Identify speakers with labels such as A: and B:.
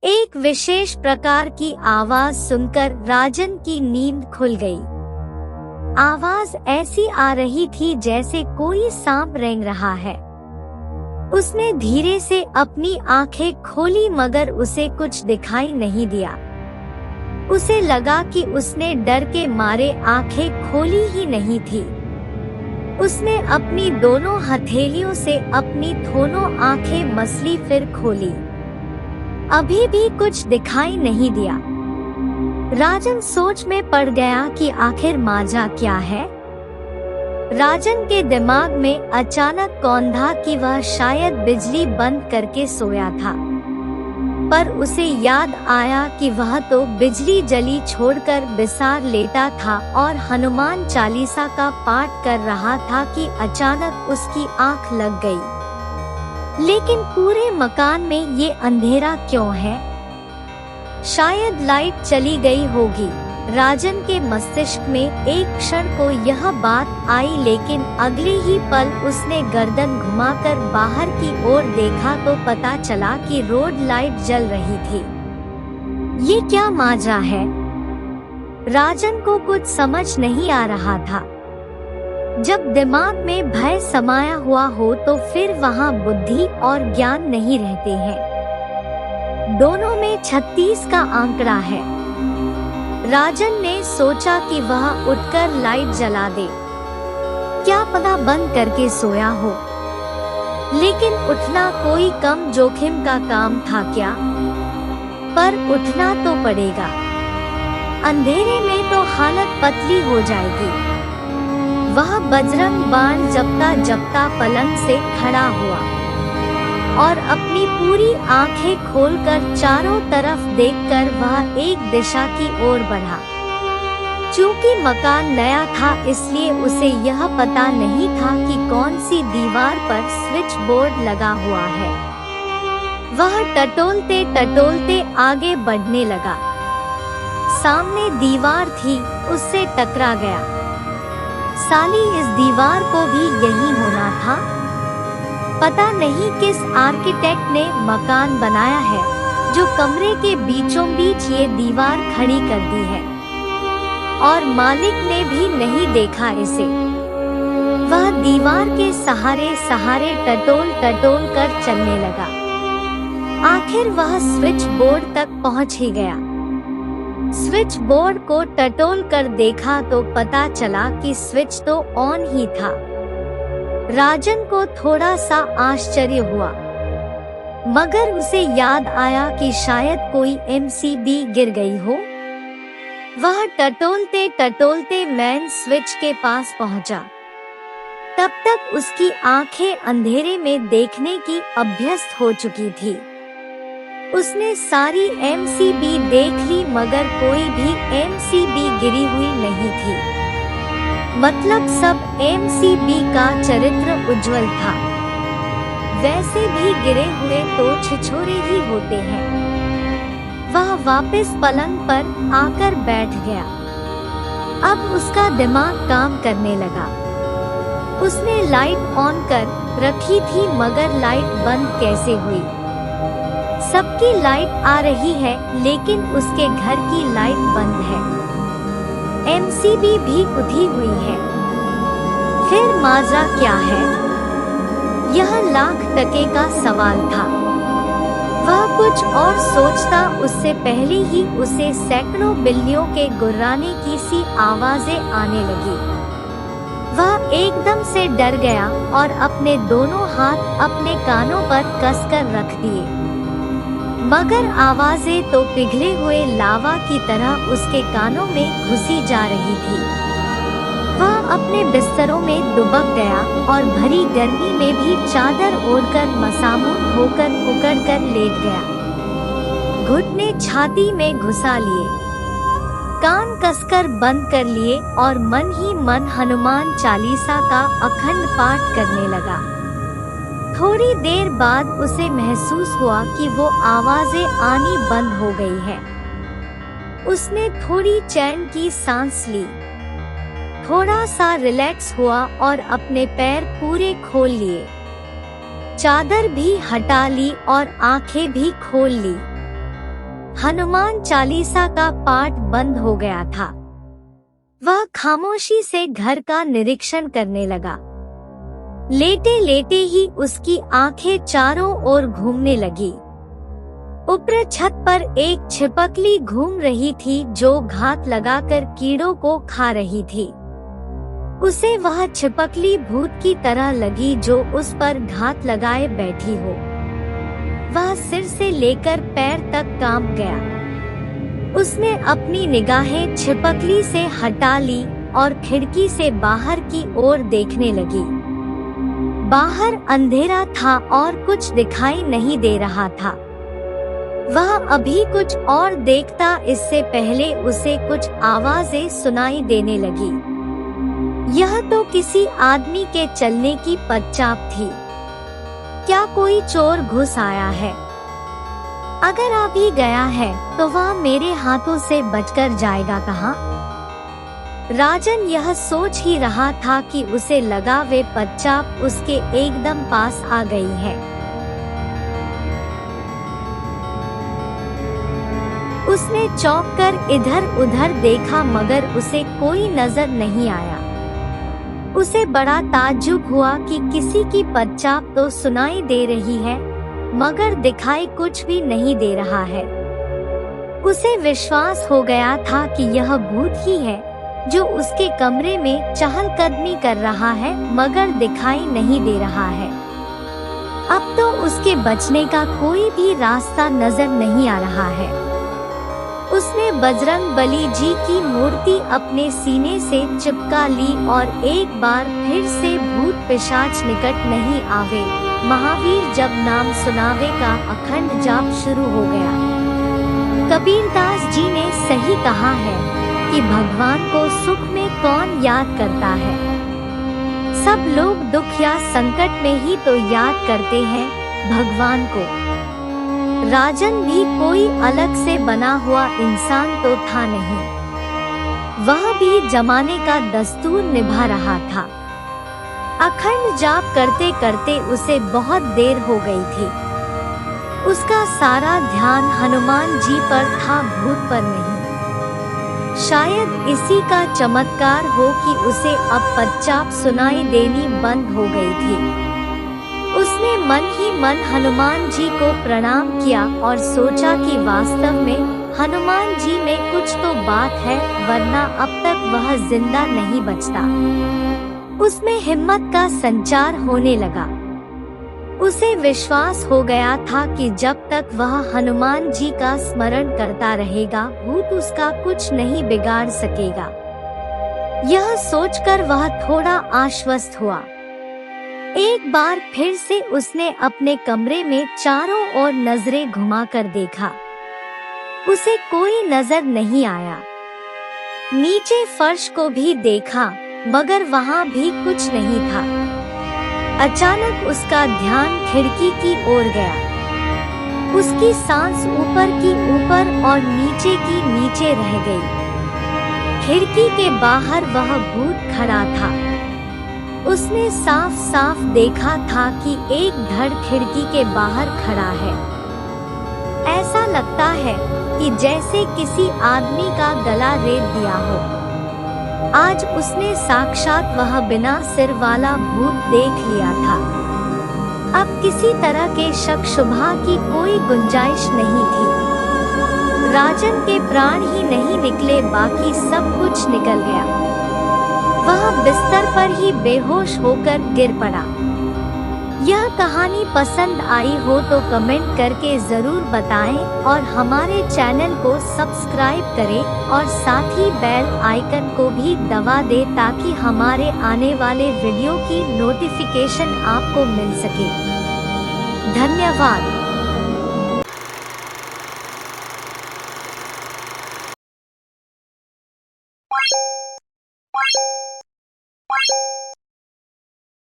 A: एक विशेष प्रकार की आवाज सुनकर राजन की नींद खुल गई। आवाज ऐसी आ रही थी जैसे कोई सांप रेंग रहा है। उसने धीरे से अपनी आंखें खोली मगर उसे कुछ दिखाई नहीं दिया। उसे लगा कि उसने डर के मारे आंखें खोली ही नहीं थी। उसने अपनी दोनों हथेलियों से अपनी दोनों आंखें मसली फिर खोली। अभी भी कुछ दिखाई नहीं दिया। राजन सोच में पड़ गया कि आखिर माजरा क्या है। राजन के दिमाग में अचानक कौंधा कि वह शायद बिजली बंद करके सोया था, पर उसे याद आया कि वह तो बिजली जली छोड़कर बिसार लेटा था और हनुमान चालीसा का पाठ कर रहा था कि अचानक उसकी आंख लग गई। लेकिन पूरे मकान में ये अंधेरा क्यों है? शायद लाइट चली गई होगी। राजन के मस्तिष्क में एक क्षण को यह बात आई, लेकिन अगले ही पल उसने गर्दन घुमाकर बाहर की ओर देखा तो पता चला कि रोड लाइट जल रही थी। ये क्या माजरा है? राजन को कुछ समझ नहीं आ रहा था। जब दिमाग में भय समाया हुआ हो तो फिर वहाँ बुद्धि और ज्ञान नहीं रहते हैं। दोनों में 36 का आंकड़ा है। राजन ने सोचा कि वह उठकर लाइट जला दे। क्या पता बंद करके सोया हो। लेकिन उठना कोई कम जोखिम का काम था क्या? पर उठना तो पड़ेगा। अंधेरे में तो हालत पतली हो जाएगी। वह बजरंग बाण जपता जपता पलंग से खड़ा हुआ और अपनी पूरी आंखें खोलकर चारों तरफ देखकर वह एक दिशा की ओर बढ़ा। चूंकि मकान नया था इसलिए उसे यह पता नहीं था कि कौन सी दीवार पर स्विच बोर्ड लगा हुआ है। वह टटोलते टटोलते आगे बढ़ने लगा। सामने दीवार थी, उससे टकरा गया। साली, इस दीवार को भी यही होना था। पता नहीं किस आर्किटेक्ट ने मकान बनाया है जो कमरे के बीचों बीच ये दीवार खड़ी कर दी है, और मालिक ने भी नहीं देखा इसे। वह दीवार के सहारे सहारे टटोल टटोल कर चलने लगा। आखिर वह स्विच बोर्ड तक पहुंच ही गया। स्विच बोर्ड को टटोल कर देखा तो पता चला कि स्विच तो ऑन ही था। राजन को थोड़ा सा आश्चर्य हुआ, मगर उसे याद आया कि शायद कोई एमसीबी गिर गई हो। वह टटोलते टटोलते मेन स्विच के पास पहुंचा। तब तक उसकी आंखें अंधेरे में देखने की अभ्यस्त हो चुकी थी। उसने सारी एमसीबी देख ली मगर कोई भी एमसीबी गिरी हुई नहीं थी। मतलब सब एमसीबी का चरित्र उज्जवल था। वैसे भी गिरे हुए तो छिछोरे ही होते हैं। वह वापस पलंग पर आकर बैठ गया। अब उसका दिमाग काम करने लगा। उसने लाइट ऑन कर रखी थी मगर लाइट बंद कैसे हुई? सबकी लाइट आ रही है लेकिन उसके घर की लाइट बंद है। एमसीबी भी उठी हुई है। फिर माजरा क्या है? यह लाख टके का सवाल था। वह कुछ और सोचता उससे पहले ही उसे सैकड़ों बिल्लियों के गुर्राने की सी आवाजें आने लगी। वह एकदम से डर गया और अपने दोनों हाथ अपने कानों पर कसकर रख दिए, मगर आवाजें तो पिघले हुए लावा की तरह उसके कानों में घुसी जा रही थी। वह अपने बिस्तरों में दुबक गया और भरी गर्मी में भी चादर ओढ़कर मसामून होकर उकड़कर लेट गया। घुटने छाती में घुसा लिए, कान कसकर बंद कर लिए और मन ही मन हनुमान चालीसा का अखंड पाठ करने लगा। थोड़ी देर बाद उसे महसूस हुआ कि वो आवाजें आनी बंद हो गई है। उसने थोड़ी चैन की सांस ली, थोड़ा सा रिलैक्स हुआ और अपने पैर पूरे खोल लिए। चादर भी हटा ली और आंखें भी खोल ली। हनुमान चालीसा का पाठ बंद हो गया था। वह खामोशी से घर का निरीक्षण करने लगा। लेटे लेटे ही उसकी आंखें चारों ओर घूमने लगी। ऊपर छत पर एक छिपकली घूम रही थी जो घात लगाकर कीड़ों को खा रही थी। उसे वह छिपकली भूत की तरह लगी जो उस पर घात लगाए बैठी हो। वह सिर से लेकर पैर तक कांप गया। उसने अपनी निगाहें छिपकली से हटा ली और खिड़की से बाहर की ओर देखने लगी। बाहर अंधेरा था और कुछ दिखाई नहीं दे रहा था। वह अभी कुछ और देखता इससे पहले उसे कुछ आवाजें सुनाई देने लगी। यह तो किसी आदमी के चलने की पदचाप थी। क्या कोई चोर घुस आया है? अगर आ भी गया है तो वह मेरे हाथों से बचकर जाएगा कहाँ? राजन यह सोच ही रहा था कि उसे लगा वे पदचाप उसके एकदम पास आ गई है। उसने चौंक कर इधर उधर देखा मगर उसे कोई नजर नहीं आया। उसे बड़ा ताज्जुब हुआ कि किसी की पदचाप तो सुनाई दे रही है मगर दिखाई कुछ भी नहीं दे रहा है। उसे विश्वास हो गया था कि यह भूत ही है जो उसके कमरे में चहलकदमी कर रहा है मगर दिखाई नहीं दे रहा है। अब तो उसके बचने का कोई भी रास्ता नजर नहीं आ रहा है। उसने बजरंग बली जी की मूर्ति अपने सीने से चिपका ली और एक बार फिर से भूत पिशाच निकट नहीं आवे, महावीर जब नाम सुनावे का अखंड जाप शुरू हो गया। कबीरदास जी ने सही कहा है कि भगवान को सुख में कौन याद करता है। सब लोग दुख या संकट में ही तो याद करते हैं भगवान को। राजन भी कोई अलग से बना हुआ इंसान तो था नहीं। वह भी जमाने का दस्तूर निभा रहा था। अखंड जाप करते करते उसे बहुत देर हो गई थी। उसका सारा ध्यान हनुमान जी पर था, भूत पर नहीं। शायद इसी का चमत्कार हो कि उसे अब पदचाप सुनाई देनी बंद हो गई थी। उसने मन ही मन हनुमान जी को प्रणाम किया और सोचा कि वास्तव में हनुमान जी में कुछ तो बात है वरना अब तक वह जिंदा नहीं बचता। उसमें हिम्मत का संचार होने लगा। उसे विश्वास हो गया था कि जब तक वह हनुमान जी का स्मरण करता रहेगा भूत उसका कुछ नहीं बिगाड़ सकेगा। यह सोचकर वह थोड़ा आश्वस्त हुआ। एक बार फिर से उसने अपने कमरे में चारों ओर नजरें घुमाकर देखा। उसे कोई नजर नहीं आया। नीचे फर्श को भी देखा मगर वहाँ भी कुछ नहीं था। अचानक उसका ध्यान खिड़की की ओर गया। उसकी सांस ऊपर की ऊपर और नीचे की नीचे रह गई। खिड़की के बाहर वह भूत खड़ा था। उसने साफ साफ देखा था कि एक धड़ खिड़की के बाहर खड़ा है। ऐसा लगता है कि जैसे किसी आदमी का गला रेत दिया हो। आज उसने साक्षात वह बिना सिर वाला भूत देख लिया था। अब किसी तरह के शक शुबहा की कोई गुंजाइश नहीं थी। राजन के प्राण ही नहीं निकले, बाकी सब कुछ निकल गया। वह बिस्तर पर ही बेहोश होकर गिर पड़ा। यह कहानी पसंद आई हो तो कमेंट करके जरूर बताएं और हमारे चैनल को सब्सक्राइब करें और साथ ही बेल आइकन को भी दबा दें ताकि हमारे आने वाले वीडियो की नोटिफिकेशन आपको मिल सके। धन्यवाद।